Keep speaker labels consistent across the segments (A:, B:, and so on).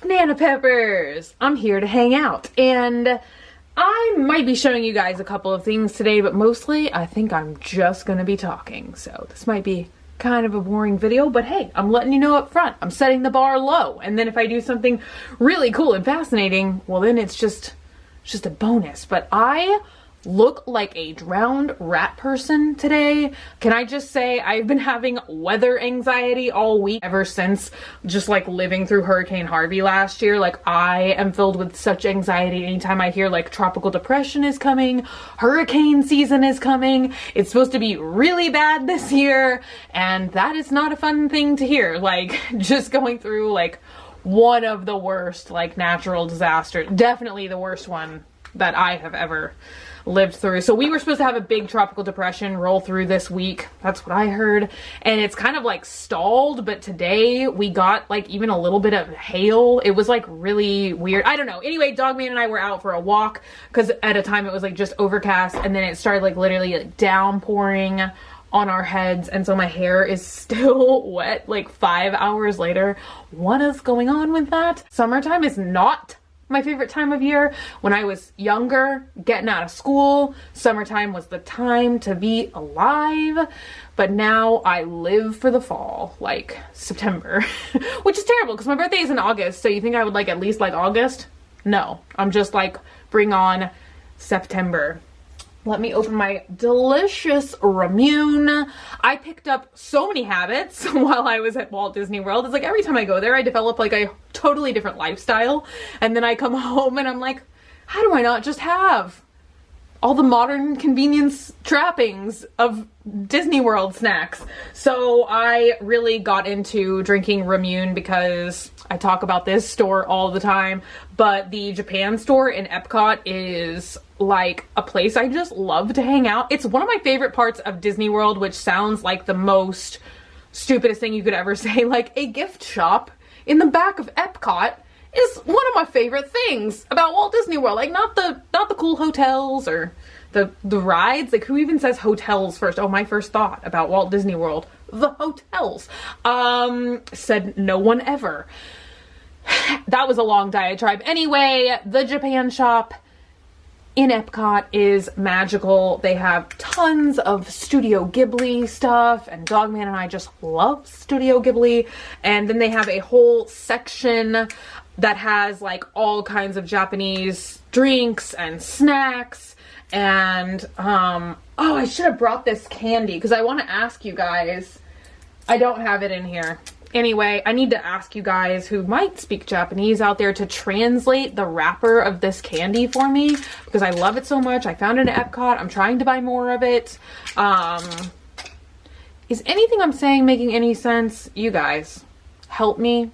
A: Banana Peppers! I'm here to hang out, and I might be showing you guys a couple of things today, but mostly I think I'm just gonna be talking, so this might be kind of a boring video, but hey, I'm letting you know up front. I'm setting the bar low, and then if I do something really cool and fascinating, well then it's just a bonus. But I look like a drowned rat person today. Can I just say I've been having weather anxiety all week ever since just like living through Hurricane Harvey last year. Like, I am filled with such anxiety anytime I hear like tropical depression is coming, hurricane season is coming. It's supposed to be really bad this year, and that is not a fun thing to hear. Like, just going through like one of the worst like natural disasters, definitely the worst one that I have ever lived through. So we were supposed to have a big tropical depression roll through this week. That's what I heard. And it's kind of like stalled, but today we got like even a little bit of hail. It was like really weird. I don't know. Anyway, Dogman and I were out for a walk because at a time it was like just overcast, and then it started like literally like downpouring on our heads, and so my hair is still wet like 5 hours later. What is going on with that? Summertime is not my favorite time of year. When I was younger, getting out of school, summertime was the time to be alive. But now I live for the fall, like September, which is terrible because my birthday is in August. So you think I would like at least like August? No, I'm just like, bring on September. Let me open my delicious Ramune. I picked up so many habits while I was at Walt Disney World. It's like every time I go there, I develop like a totally different lifestyle. And then I come home and I'm like, how do I not just have all the modern convenience trappings of Disney World snacks? So I really got into drinking Ramune because I talk about this store all the time, but the Japan store in Epcot is like a place I just love to hang out. It's one of my favorite parts of Disney World, which sounds like the most stupidest thing you could ever say. Like, a gift shop in the back of Epcot is one of my favorite things about Walt Disney World. Like, not the cool hotels or the rides. Like, who even says hotels first? Oh, my first thought about Walt Disney World, the hotels. Said no one ever. That was a long diatribe. Anyway, the Japan shop in Epcot is magical. They have tons of Studio Ghibli stuff, and Dogman and I just love Studio Ghibli. And then they have a whole section that has like all kinds of Japanese drinks and snacks. And oh, I should have brought this candy because I want to ask you guys. I don't have it in here. Anyway, I need to ask you guys who might speak Japanese out there to translate the wrapper of this candy for me because I love it so much. I found it at Epcot. I'm trying to buy more of it. Is anything I'm saying making any sense? You guys, help me.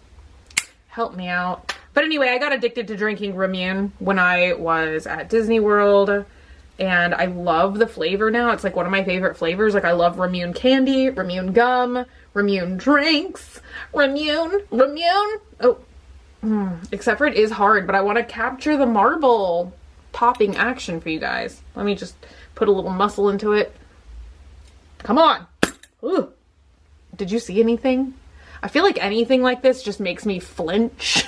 A: Help me out. But anyway, I got addicted to drinking Ramune when I was at Disney World, and I love the flavor now. It's like one of my favorite flavors. Like, I love Ramune candy, Ramune gum, Ramune drinks, Ramune. Oh, except for it is hard, but I want to capture the marble popping action for you guys. Let me just put a little muscle into it. Come on. Ooh. Did you see anything? I feel like anything like this just makes me flinch.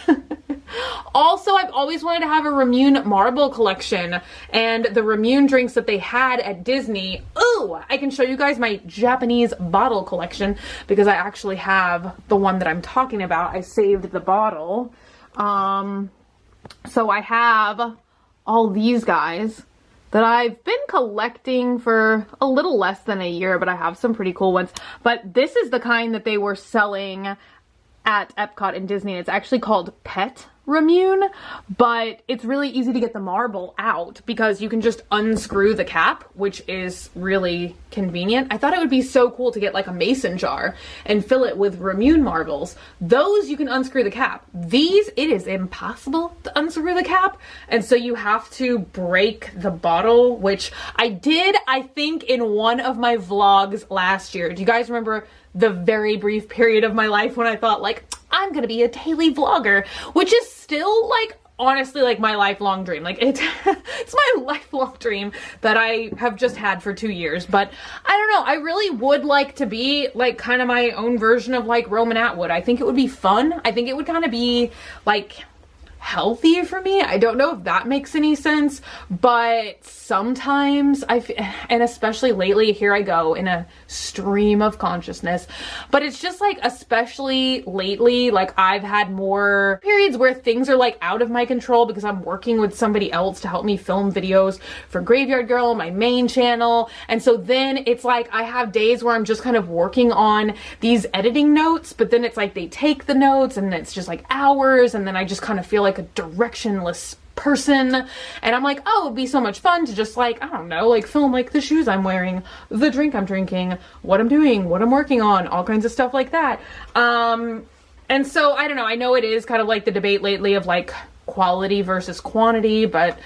A: Also, I've always wanted to have a Ramune marble collection, and the Ramune drinks that they had at Disney. Ooh, I can show you guys my Japanese bottle collection because I actually have the one that I'm talking about. I saved the bottle. So I have all these guys that I've been collecting for a little less than a year, but I have some pretty cool ones. But this is the kind that they were selling at Epcot and Disney. It's actually called Pet Ramune, but it's really easy to get the marble out because you can just unscrew the cap, which is really convenient. I thought it would be so cool to get like a mason jar and fill it with Ramune marbles. Those you can unscrew the cap. These, it is impossible to unscrew the cap, and so you have to break the bottle, which I did, I think, in one of my vlogs last year. Do you guys remember the very brief period of my life when I thought like, I'm gonna be a daily vlogger, which is still like honestly like my lifelong dream. Like it's my lifelong dream that I have just had for 2 years. But I don't know, I really would like to be like kind of my own version of like Roman Atwood. I think it would be fun. I think it would kind of be like healthy for me. I don't know if that makes any sense, but sometimes and especially lately, here I go in a stream of consciousness, but it's just like, especially lately, like I've had more periods where things are like out of my control because I'm working with somebody else to help me film videos for Graveyard Girl, my main channel. And so then it's like I have days where I'm just kind of working on these editing notes, but then it's like they take the notes and it's just like hours, and then I just kind of feel like a directionless person, and I'm like, oh, it'd be so much fun to just like, I don't know, like film like the shoes I'm wearing, the drink I'm drinking, what I'm doing, what I'm working on, all kinds of stuff like that. And so I don't know, I know it is kind of like the debate lately of like quality versus quantity, but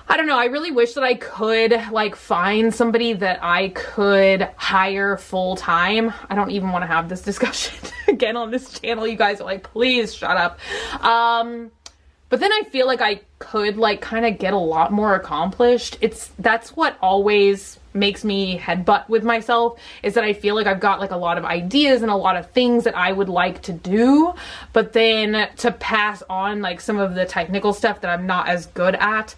A: I don't know, I really wish that I could like find somebody that I could hire full time. I don't even want to have this discussion again on this channel. You guys are like, please shut up. But then I feel like I could like kind of get a lot more accomplished. That's what always makes me headbutt with myself, is that I feel like I've got like a lot of ideas and a lot of things that I would like to do, but then to pass on like some of the technical stuff that I'm not as good at,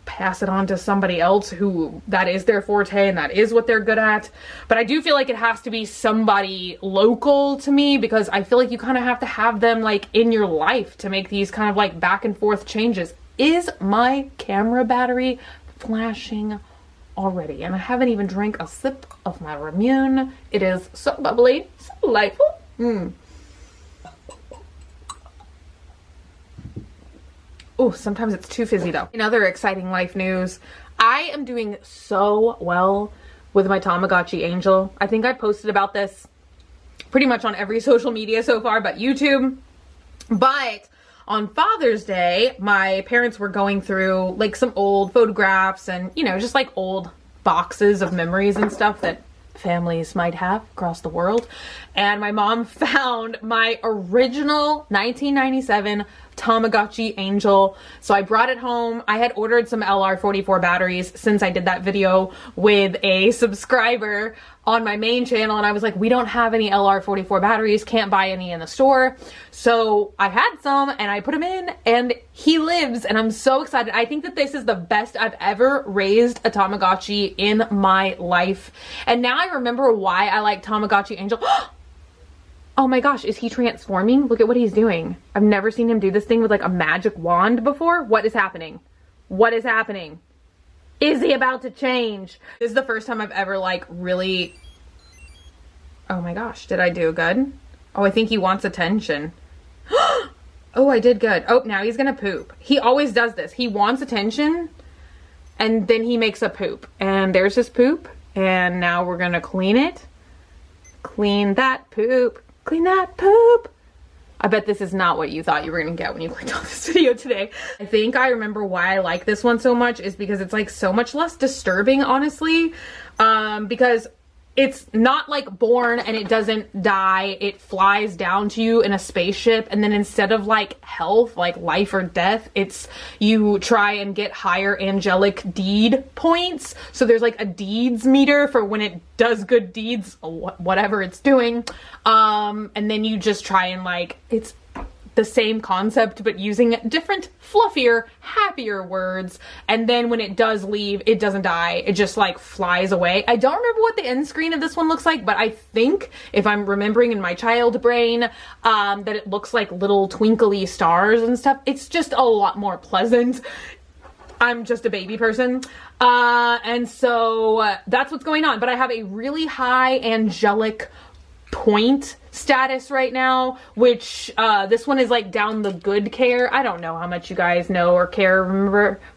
A: pass it on to somebody else who that is their forte and that is what they're good at. But I do feel like it has to be somebody local to me, because I feel like you kind of have to have them like in your life to make these kind of like back and forth changes. Is my camera battery flashing already? And I haven't even drank a sip of my Ramune. It is so bubbly, so delightful. Oh, sometimes it's too fizzy though. In other exciting life news, I am doing so well with my Tamagotchi Angel. I think I posted about this pretty much on every social media so far but YouTube. But on Father's Day, my parents were going through like some old photographs and, you know, just like old boxes of memories and stuff that families might have across the world. And my mom found my original 1997 Tamagotchi Angel. So I brought it home. I had ordered some LR44 batteries since I did that video with a subscriber on my main channel, and I was like, we don't have any LR44 batteries, can't buy any in the store. So I had some and I put them in, and he lives, and I'm so excited. I think that this is the best I've ever raised a Tamagotchi in my life. And now I remember why I like Tamagotchi Angel. Oh my gosh, is he transforming? Look at what he's doing. I've never seen him do this thing with like a magic wand before. What is happening? What is happening? Is he about to change? This is the first time I've ever like really... Oh my gosh, did I do good? Oh, I think he wants attention. Oh, I did good. Oh, now he's gonna poop. He always does this. He wants attention and then he makes a poop. And there's his poop. And now we're gonna clean it. Clean that poop. Clean that poop. I bet this is not what you thought you were gonna get when you clicked on this video today. I think I remember why I like this one so much is because it's like so much less disturbing, honestly. Because it's not like born and it doesn't die. It flies down to you in a spaceship, and then instead of like health, like life or death, it's you try and get higher angelic deed points. So there's like a deeds meter for when it does good deeds, whatever it's doing. And then you just try and like, it's the same concept but using different fluffier, happier words. And then when it does leave, it doesn't die, it just like flies away. I don't remember what the end screen of this one looks like, but I think, if I'm remembering in my child brain, that it looks like little twinkly stars and stuff. It's just a lot more pleasant. I'm just a baby person. And so that's what's going on. But I have a really high angelic point status right now, which this one is like down the good care. I don't know how much you guys know or care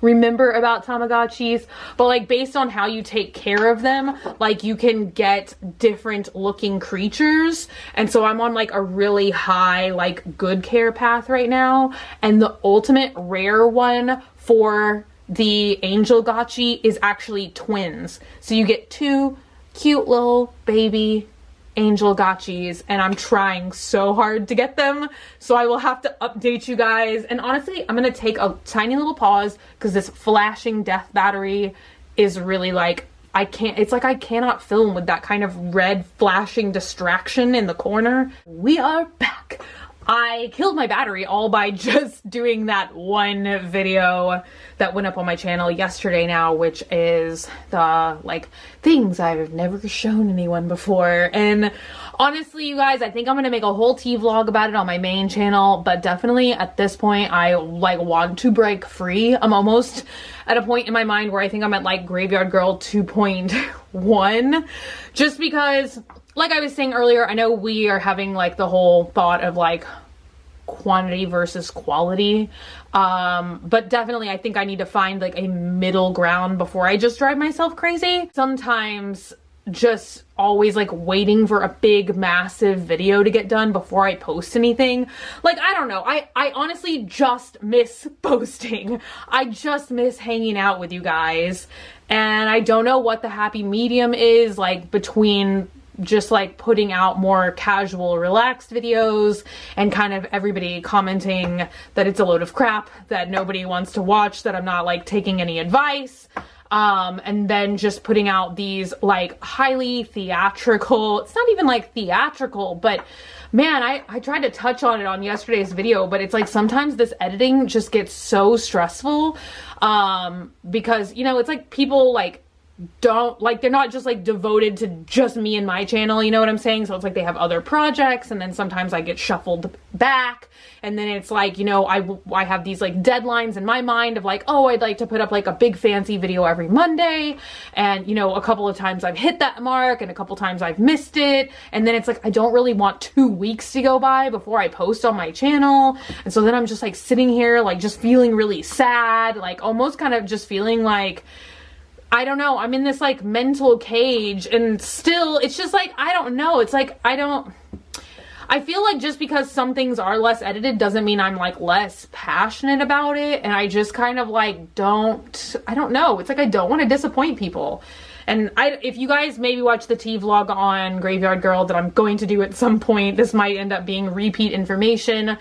A: remember about Tamagotchis, but like based on how you take care of them, like you can get different looking creatures. And so I'm on like a really high like good care path right now, and the ultimate rare one for the Angel Gotchi is actually twins. So you get two cute little baby Angel Gotchis, and I'm trying so hard to get them, so I will have to update you guys. And honestly, I'm gonna take a tiny little pause because this flashing death battery is really like, it's like I cannot film with that kind of red flashing distraction in the corner. We are back. I killed my battery all by just doing that one video that went up on my channel yesterday now, which is the like things I've never shown anyone before. And honestly, you guys, I think I'm gonna make a whole tea vlog about it on my main channel, but definitely at this point I like want to break free. I'm almost at a point in my mind where I think I'm at like Graveyard Girl 2.1, just because, like I was saying earlier, I know we are having like the whole thought of like quantity versus quality, but definitely I think I need to find like a middle ground before I just drive myself crazy. Sometimes just always like waiting for a big massive video to get done before I post anything, like I don't know, I honestly just miss posting. I just miss hanging out with you guys, and I don't know what the happy medium is like between just like putting out more casual, relaxed videos and kind of everybody commenting that it's a load of crap, that nobody wants to watch, that I'm not like taking any advice, and then just putting out these like highly theatrical, it's not even like theatrical, but man, I tried to touch on it on yesterday's video, but it's like sometimes this editing just gets so stressful, because, you know, it's like people like don't like, they're not just like devoted to just me and my channel, you know what I'm saying? So it's like they have other projects, and then sometimes I get shuffled back, and then it's like, you know, I have these like deadlines in my mind of like, oh, I'd like to put up like a big fancy video every Monday, and you know, a couple of times I've hit that mark and a couple times I've missed it, and then it's like I don't really want 2 weeks to go by before I post on my channel, and so then I'm just like sitting here like just feeling really sad, like almost kind of just feeling like, I don't know, I'm in this like mental cage, and still it's just like, I don't know, it's like I feel like just because some things are less edited doesn't mean I'm like less passionate about it, and I just kind of like I don't know, it's like I don't want to disappoint people. And if you guys maybe watch the tea vlog on Graveyard Girl that I'm going to do at some point, this might end up being repeat information,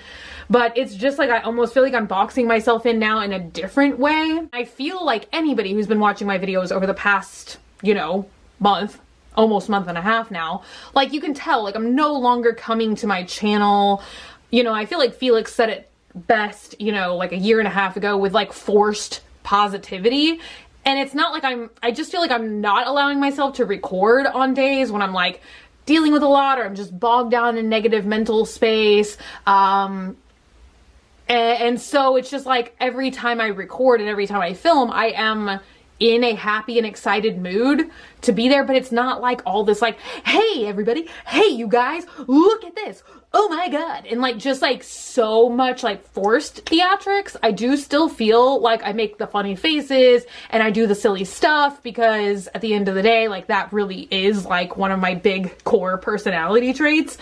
A: but it's just like I almost feel like I'm boxing myself in now in a different way. I feel like anybody who's been watching my videos over the past, you know, month, almost month and a half now, like you can tell like I'm no longer coming to my channel, you know, I feel like Felix said it best, you know, like a year and a half ago, with like forced positivity. And it's not like I just feel like I'm not allowing myself to record on days when I'm like dealing with a lot, or I'm just bogged down in negative mental space. And so it's just like every time I record and every time I film, I am in a happy and excited mood to be there, but it's not like all this like, hey everybody, hey you guys, look at this, oh my god, and like just like so much like forced theatrics. I do still feel like I make the funny faces and I do the silly stuff, because at the end of the day, like that really is like one of my big core personality traits.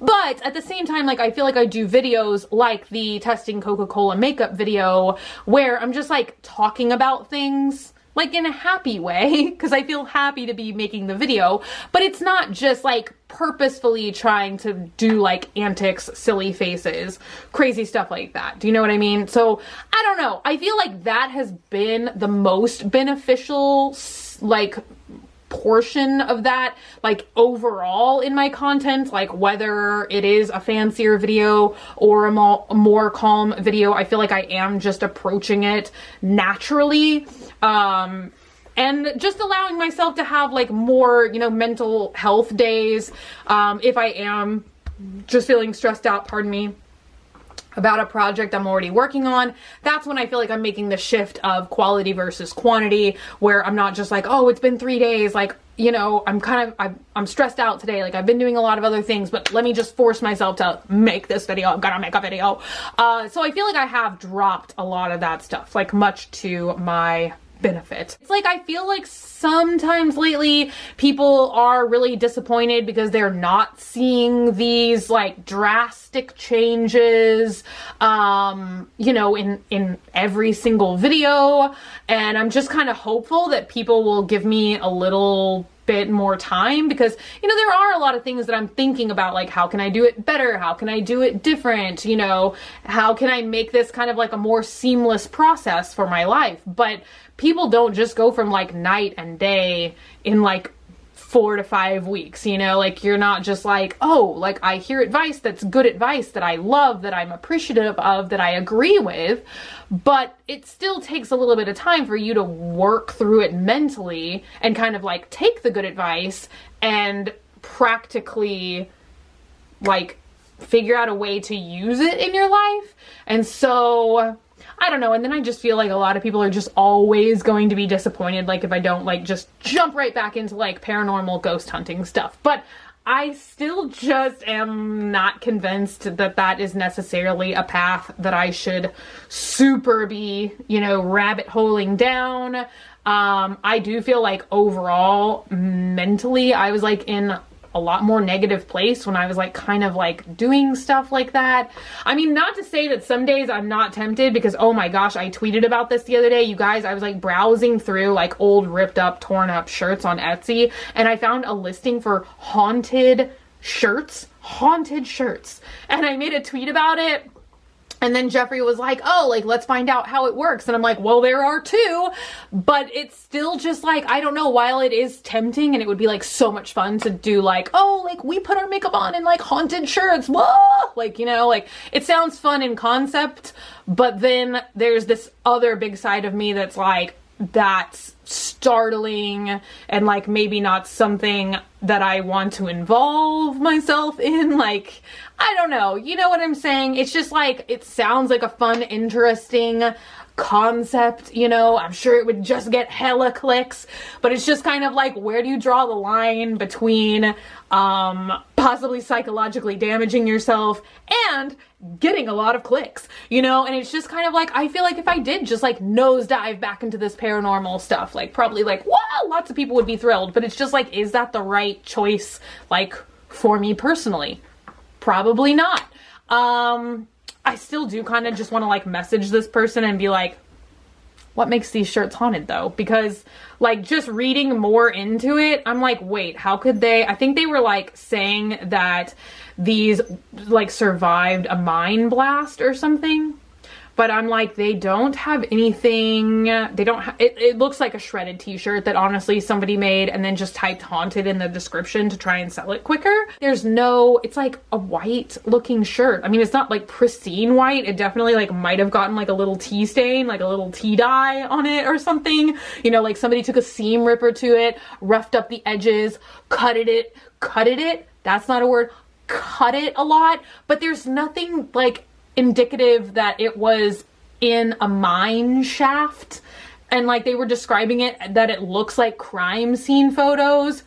A: But at the same time, like I feel like I do videos like the testing Coca-Cola makeup video where I'm just like talking about things like in a happy way, because I feel happy to be making the video, but it's not just like purposefully trying to do like antics, silly faces, crazy stuff like that. Do you know what I mean? So I don't know. I feel like that has been the most beneficial like portion of that, like overall in my content, like whether it is a fancier video or a more calm video, I feel like I am just approaching it naturally, and just allowing myself to have like more, you know, mental health days, if I am just feeling stressed out, pardon me, about a project I'm already working on. That's when I feel like I'm making the shift of quality versus quantity, where I'm not just like, oh, it's been 3 days, like, you know, I'm stressed out today, like I've been doing a lot of other things, but let me just force myself to make this video. I'm gonna make a video. So I feel like I have dropped a lot of that stuff, like much to my benefit. It's like I feel like sometimes lately people are really disappointed because they're not seeing these like drastic changes, you know, in every single video, and I'm just kind of hopeful that people will give me a little bit more time, because, you know, there are a lot of things that I'm thinking about, like how can I do it better, how can I do it different, you know, how can I make this kind of like a more seamless process for my life. But people don't just go from like night and day in like 4 to 5 weeks, you know, like you're not just like, oh, like I hear advice that's good advice that I love, that I'm appreciative of, that I agree with, but it still takes a little bit of time for you to work through it mentally and kind of like take the good advice and practically like figure out a way to use it in your life. And so I don't know. And then I just feel like a lot of people are just always going to be disappointed, like if I don't like just jump right back into like paranormal ghost hunting stuff. But I still just am not convinced that that is necessarily a path that I should super be, you know, rabbit holing down. I do feel like overall mentally I was like in a lot more negative place when I was like kind of like doing stuff like that. I mean, not to say that some days I'm not tempted, because oh my gosh, I tweeted about this the other day, you guys. I was like browsing through like old ripped up, torn up shirts on Etsy, and I found a listing for haunted shirts, and I made a tweet about it. And then Jeffrey was like, oh, like, let's find out how it works. And I'm like, well, there are two, but it's still just like, I don't know, while it is tempting and it would be like so much fun to do like, oh, like we put our makeup on in like haunted shirts. Whoa! Like, you know, like it sounds fun in concept, but then there's this other big side of me that's like, that's startling and like maybe not something that I want to involve myself in. Like, I don't know, you know what I'm saying? It's just like, it sounds like a fun, interesting concept, you know, I'm sure it would just get hella clicks, but it's just kind of like, where do you draw the line between possibly psychologically damaging yourself and getting a lot of clicks, you know? And it's just kind of like, I feel like if I did just like nosedive back into this paranormal stuff, like probably like, wow, lots of people would be thrilled, but it's just like, is that the right choice, like for me personally? Probably not. I still do kind of just want to like message this person and be like, what makes these shirts haunted though? Because like just reading more into it, I'm like, wait, how could they? I think they were like saying that these like survived a mine blast or something. But I'm like, they don't have anything, they don't have, it looks like a shredded t-shirt that honestly somebody made and then just typed haunted in the description to try and sell it quicker. There's no, it's like a white looking shirt. I mean, it's not like pristine white. It definitely like might have gotten like a little tea stain, like a little tea dye on it or something. You know, like somebody took a seam ripper to it, roughed up the edges, cut it, that's not a word, cut it a lot. But there's nothing like indicative that it was in a mine shaft, and like they were describing it that it looks like crime scene photos,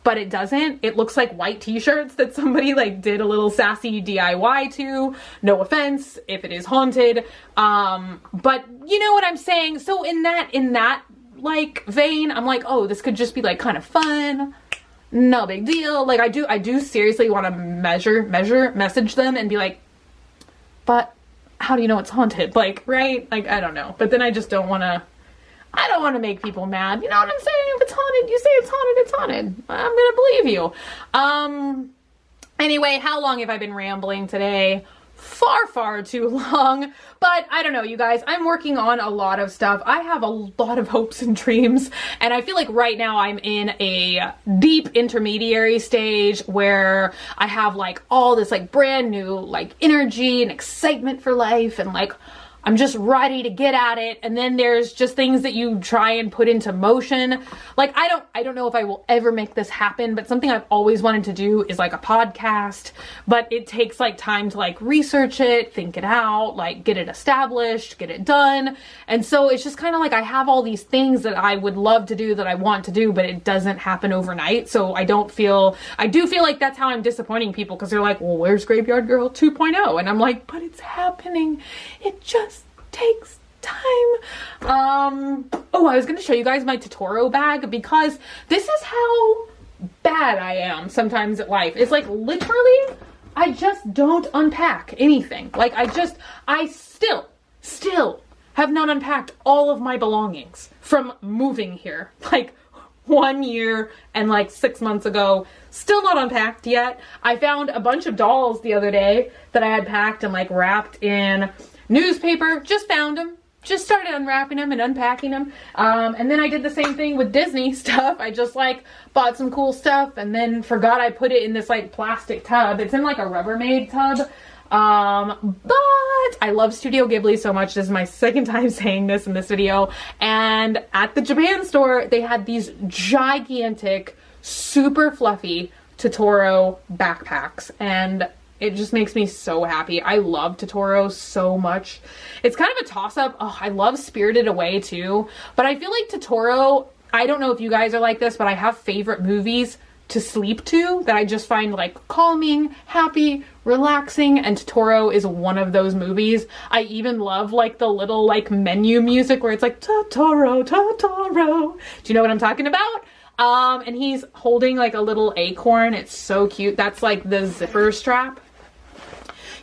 A: but it doesn't. It looks like white t-shirts that somebody like did a little sassy DIY to. No offense if it is haunted, but you know what I'm saying. So in that like vein, I'm like, oh, this could just be like kind of fun, no big deal. Like I do seriously want to message them and be like, but how do you know it's haunted? Like, right? Like, I don't know. But then I just don't want to make people mad. You know what I'm saying? If it's haunted, you say it's haunted, it's haunted. I'm going to believe you. Anyway, how long have I been rambling today? Far too long, but I don't know, you guys, I'm working on a lot of stuff. I have a lot of hopes and dreams, and I feel like right now I'm in a deep intermediary stage where I have like all this like brand new like energy and excitement for life, and like I'm just ready to get at it. And then there's just things that you try and put into motion. Like, I don't know if I will ever make this happen, but something I've always wanted to do is like a podcast, but it takes like time to like research it, think it out, like get it established, get it done. And so it's just kind of like, I have all these things that I would love to do, that I want to do, but it doesn't happen overnight. So I do feel like that's how I'm disappointing people, because they're like, well, where's Graveyard Girl 2.0? And I'm like, but it's happening. It just takes time. Oh, I was going to show you guys my Totoro bag, because this is how bad I am sometimes at life. It's like literally, I just don't unpack anything. Like I still have not unpacked all of my belongings from moving here. Like 1 year and like 6 months ago, still not unpacked yet. I found a bunch of dolls the other day that I had packed and like wrapped in newspaper. Just found them. just started unwrapping them and unpacking them. And then I did the same thing with Disney stuff. I just like bought some cool stuff and then forgot I put it in this like plastic tub. It's in like a Rubbermaid tub. But I love Studio Ghibli so much. This is my second time saying this in this video. And at the Japan store, they had these gigantic, super fluffy Totoro backpacks. And it just makes me so happy. I love Totoro so much. It's kind of a toss-up. Oh, I love Spirited Away too. But I feel like Totoro, I don't know if you guys are like this, but I have favorite movies to sleep to that I just find like calming, happy, relaxing, and Totoro is one of those movies. I even love like the little like menu music where it's like Totoro, Totoro. Do you know what I'm talking about? And he's holding like a little acorn. It's so cute. That's like the zipper strap.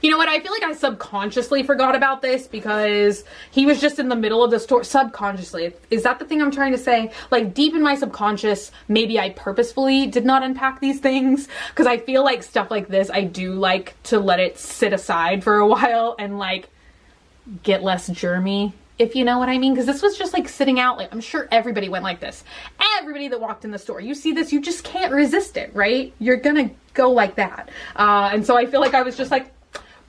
A: You know what? I feel like I subconsciously forgot about this because he was just in the middle of the store. Subconsciously. Is that the thing I'm trying to say? Like deep in my subconscious, maybe I purposefully did not unpack these things because I feel like stuff like this, I do like to let it sit aside for a while and like get less germy, if you know what I mean. Because this was just like sitting out. Like I'm sure everybody went like this. Everybody that walked in the store, you see this, you just can't resist it, right? You're gonna go like that. And so I feel like I was just like,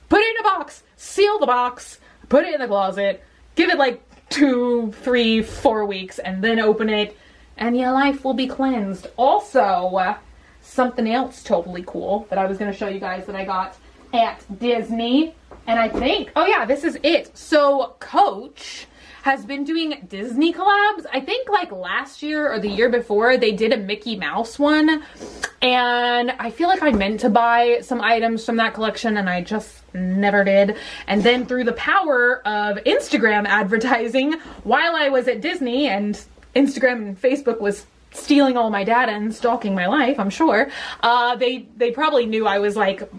A: put it in a box, seal the box, put it in the closet, give it like 2, 3, 4 weeks, and then open it, and your life will be cleansed. Also, something else totally cool that I was going to show you guys that I got at Disney, and I think, oh yeah, this is it. So Coach has been doing Disney collabs. I think like last year or the year before they did a Mickey Mouse one, and I feel like I meant to buy some items from that collection and I just never did. And then through the power of Instagram advertising while I was at Disney, and Instagram and Facebook was stealing all my data and stalking my life, I'm sure, they probably knew I was like,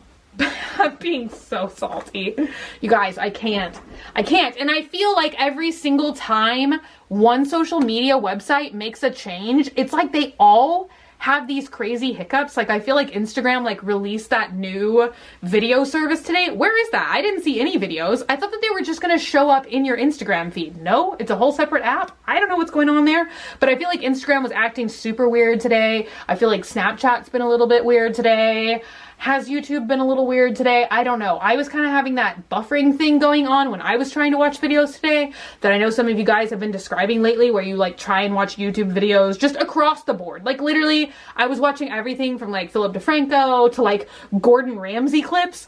A: I'm being so salty. You guys, I can't. And I feel like every single time one social media website makes a change, it's like they all have these crazy hiccups. Like I feel like Instagram like released that new video service today. Where is that? I didn't see any videos. I thought that they were just gonna show up in your Instagram feed. No, it's a whole separate app. I don't know what's going on there, but I feel like Instagram was acting super weird today. I feel like Snapchat's been a little bit weird today. Has YouTube been a little weird today? I don't know. I was kind of having that buffering thing going on when I was trying to watch videos today that I know some of you guys have been describing lately, where you like try and watch YouTube videos just across the board. Like literally, I was watching everything from like Philip DeFranco to like Gordon Ramsay clips.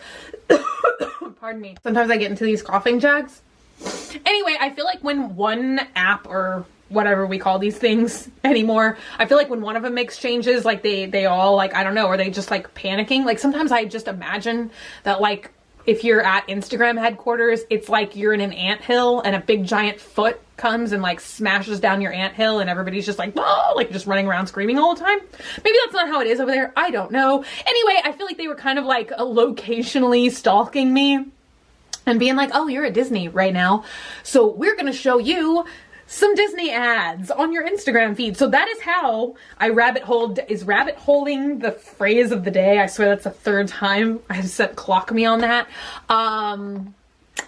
A: Pardon me. Sometimes I get into these coughing jags. Anyway, I feel like when one app or whatever we call these things anymore, I feel like when one of them makes changes, like they all like, I don't know, are they just like panicking? Like sometimes I just imagine that like if you're at Instagram headquarters, it's like you're in an anthill and a big giant foot comes and like smashes down your anthill and everybody's just like, oh, like just running around screaming all the time. Maybe that's not how it is over there. I don't know. Anyway, I feel like they were kind of like locationally stalking me and being like, oh, you're at Disney right now, so we're gonna show you some Disney ads on your Instagram feed. So that is how I rabbit holed. Is rabbit holing the phrase of the day? I swear that's the third time I have said clock me on that.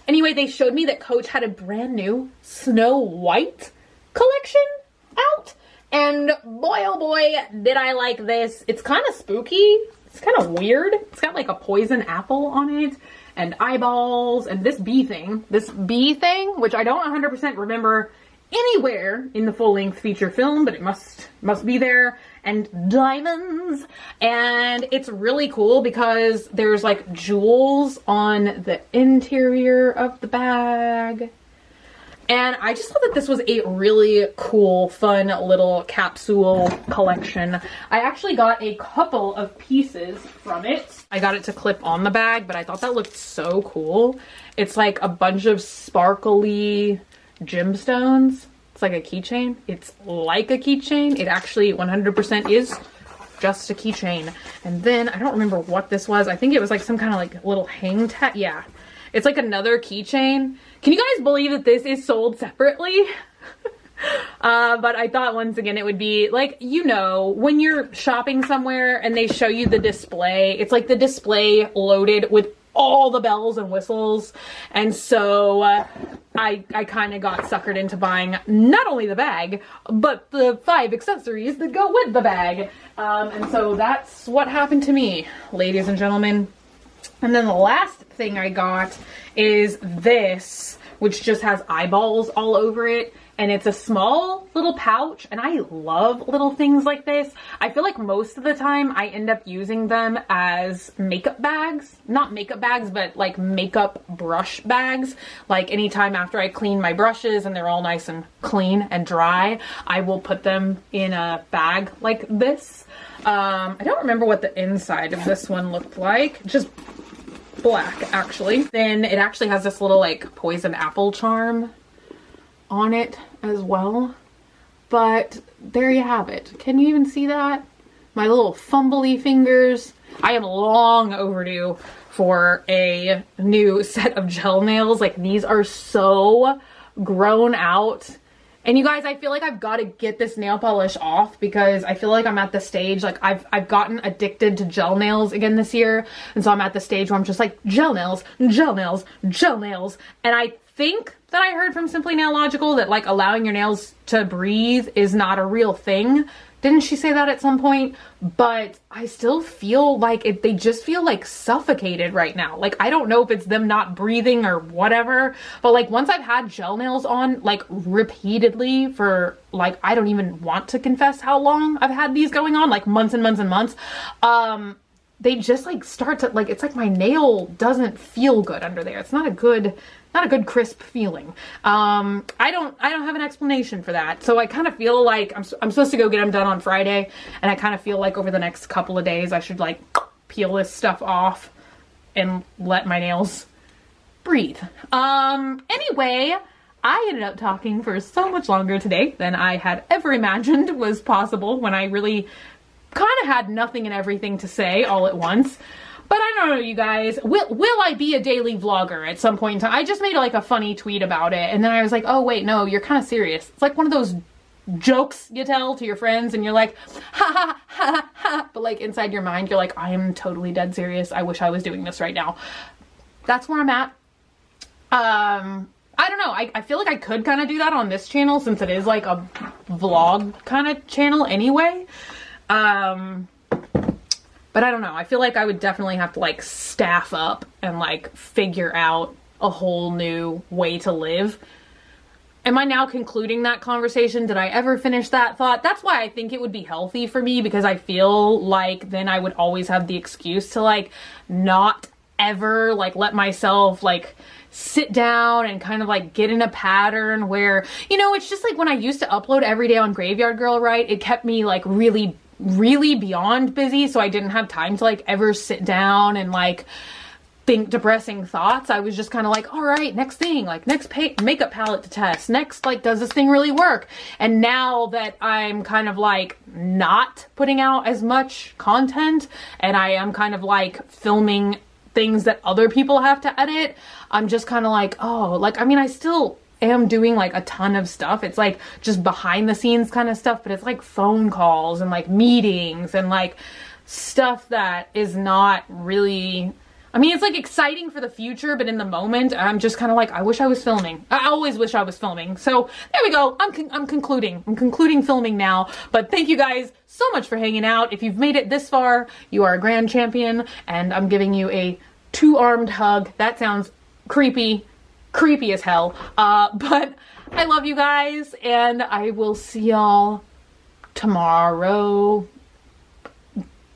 A: Anyway, they showed me that Coach had a brand new Snow White collection out. And boy, oh boy, did I like this. It's kind of spooky. It's kind of weird. It's got like a poison apple on it and eyeballs and this bee thing, which I don't 100% remember anywhere in the full-length feature film, but it must be there, and diamonds. And it's really cool because there's like jewels on the interior of the bag. And I just thought that this was a really cool, fun little capsule collection. I actually got a couple of pieces from it. I got it to clip on the bag, but I thought that looked so cool. It's like a bunch of sparkly gemstones. It's like a keychain. It's like a keychain. It actually 100% is just a keychain. And then I don't remember what this was. I think it was like some kind of like little hang tag. Yeah, it's like another keychain. Can you guys believe that this is sold separately? But I thought once again it would be like, you know, when you're shopping somewhere and they show you the display, it's like the display loaded with all the bells and whistles. And so I kind of got suckered into buying not only the bag, but the 5 accessories that go with the bag. And so that's what happened to me, ladies and gentlemen. And then the last thing I got is this, which just has eyeballs all over it. And it's a small little pouch, and I love little things like this. I feel like most of the time I end up using them as makeup bags. Not makeup bags, but like makeup brush bags. Like anytime after I clean my brushes and they're all nice and clean and dry, I will put them in a bag like this. I don't remember what the inside of this one looked like. Just black, actually. Then it actually has this little like poison apple charm on it as well. But there you have it. Can you even see that? My little fumbly fingers. I am long overdue for a new set of gel nails. Like, these are so grown out. And you guys, I feel like I've got to get this nail polish off because I feel like I'm at the stage, like I've gotten addicted to gel nails again this year. And so I'm at the stage where I'm just like, gel nails, gel nails, gel nails. And I think that I heard from Simply Nailogical that like allowing your nails to breathe is not a real thing. Didn't she say that at some point? But I still feel like they just feel like suffocated right now. Like, I don't know if it's them not breathing or whatever, but like once I've had gel nails on like repeatedly for like, I don't even want to confess how long I've had these going on, like months and months and months. They just like start to like, it's like my nail doesn't feel good under there. It's not a good crisp feeling. I don't have an explanation for that. So I kind of feel like I'm supposed to go get them done on Friday. And I kind of feel like over the next couple of days, I should like peel this stuff off and let my nails breathe. Anyway, I ended up talking for so much longer today than I had ever imagined was possible when I really kind of had nothing and everything to say all at once. But I don't know, you guys, will I be a daily vlogger at some point in time? I just made like a funny tweet about it, and then I was like, oh wait, no, you're kind of serious. It's like one of those jokes you tell to your friends and you're like, ha ha ha ha, but like inside your mind, you're like, I am totally dead serious. I wish I was doing this right now. That's where I'm at. I don't know. I feel like I could kind of do that on this channel since it is like a vlog kind of channel anyway. But I don't know. I feel like I would definitely have to like staff up and like figure out a whole new way to live. Am I now concluding that conversation? Did I ever finish that thought? That's why I think it would be healthy for me, because I feel like then I would always have the excuse to like not ever like let myself like sit down and kind of like get in a pattern where, you know, it's just like when I used to upload every day on Graveyard Girl, right? It kept me like really beyond busy, so I didn't have time to like ever sit down and like think depressing thoughts. I was just kind of like, all right, next thing, like next makeup palette to test, next, like, does this thing really work? And now that I'm kind of like not putting out as much content and I am kind of like filming things that other people have to edit, I'm just kind of like, oh, like, I mean, I still am doing like a ton of stuff. It's like just behind the scenes kind of stuff, but it's like phone calls and like meetings and like stuff that is not really, I mean, it's like exciting for the future, but in the moment I'm just kind of like, I wish I was filming. I always wish I was filming. So there we go. I'm concluding filming now. But thank you guys so much for hanging out. If you've made it this far, you are a grand champion, and I'm giving you a 2-armed hug. That sounds creepy as hell, but I love you guys, and I will see y'all tomorrow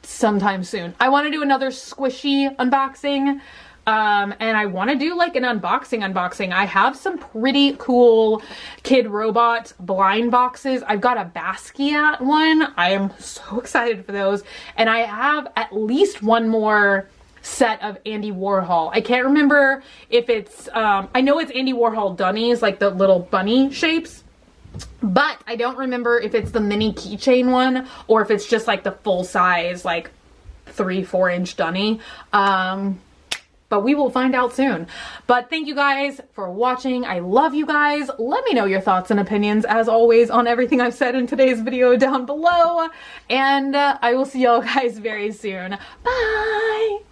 A: sometime soon. I want to do another squishy unboxing, and I want to do like an unboxing. I have some pretty cool Kid Robot blind boxes. I've got a Basquiat one. I am so excited for those, and I have at least one more set of Andy Warhol. I can't remember if it's, I know it's Andy Warhol dunnies, like the little bunny shapes, but I don't remember if it's the mini keychain one or if it's just like the full size, like 3-4 inch dunny. But we will find out soon. But thank you guys for watching. I love you guys. Let me know your thoughts and opinions, as always, on everything I've said in today's video down below. And I will see y'all guys very soon. Bye!